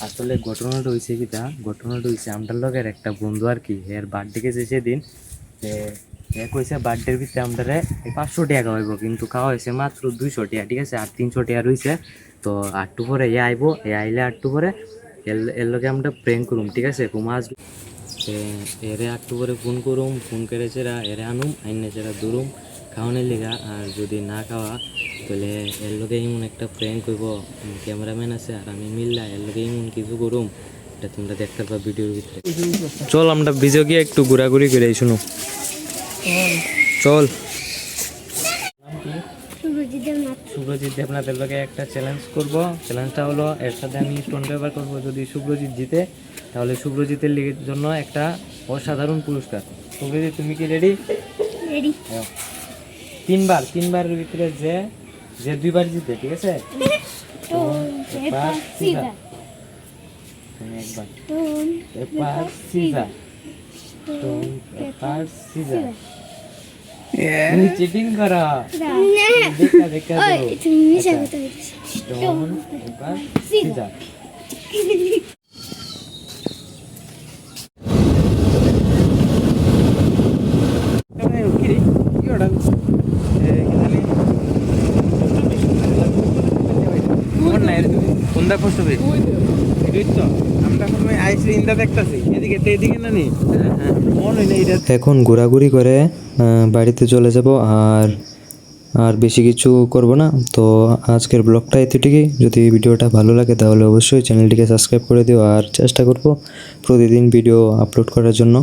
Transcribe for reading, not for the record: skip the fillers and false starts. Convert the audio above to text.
আসলে ঘটনাটা হয়েছে আমটার লগের একটা বন্ধু আর কি, এর বার্থডে গেছে সেদিন। এ কইছে বার্থডের ভিতরে আমরা 500 টাকা হইব, কিন্তু খাওয়া হয়েছে মাত্র 200 টাকা, ঠিক আছে, আর 300 টাকা রয়েছে। তো আটটু পরে এ আইবো, এ আইলে আটটু পরে এর লগে আমরা প্র্যাঙ্ক করুম, ঠিক আছে। কুমা আসবে, এরে আটটু পরে ফোন করুম, ফোন করে চেরা এরে আনুম, আইনে চেরা দূরুম খাওয়ানোর লিগা। আর যদি না খাওয়া তাহলে এর লগে এমন একটা প্র্যাঙ্ক হইব, ক্যামেরাম্যান আছে আর আমি মিললা এর লগে এমন কিছু করুম, এটা তোমরা দেখতে পাবা ভিডিওর ভিতরে। চল আমরা ভিজে গিয়ে একটু ঘোরাঘুরি করে শুনো, চল। শুভ্রজিৎ দেবনাথের লগে একটা চ্যালেঞ্জ করব। চ্যালেঞ্জটা হলো, এর সাথে আমি স্টোন পেপার করবো। যদি শুভ্রজিৎ জিতে তাহলে শুভ্রজিতের লিগের জন্য একটা অসাধারণ পুরস্কার। শুভ্রজিৎ তুমি কি রেডি? রেডি। তিনবারের ভিতরে যে যে দুইবার জিতে, ঠিক আছে। একবার সিধা, একবার সিধা, একবার সিধা। তুমি চিটিং করো, দেখা দেখা একবার সিধা। কোনটা কষ্ট হবে? এখন ঘোরাঘুরি করে বাড়িতে চলে যাব, আর আর বেশি কিছু করব না। তো আজকের ব্লগটা এতটুকুই। যদি ভিডিওটা ভালো লাগে তাহলে অবশ্যই চ্যানেলটিকে সাবস্ক্রাইব করে দিও, আর চেষ্টা করব প্রতিদিন ভিডিও আপলোড করার জন্য।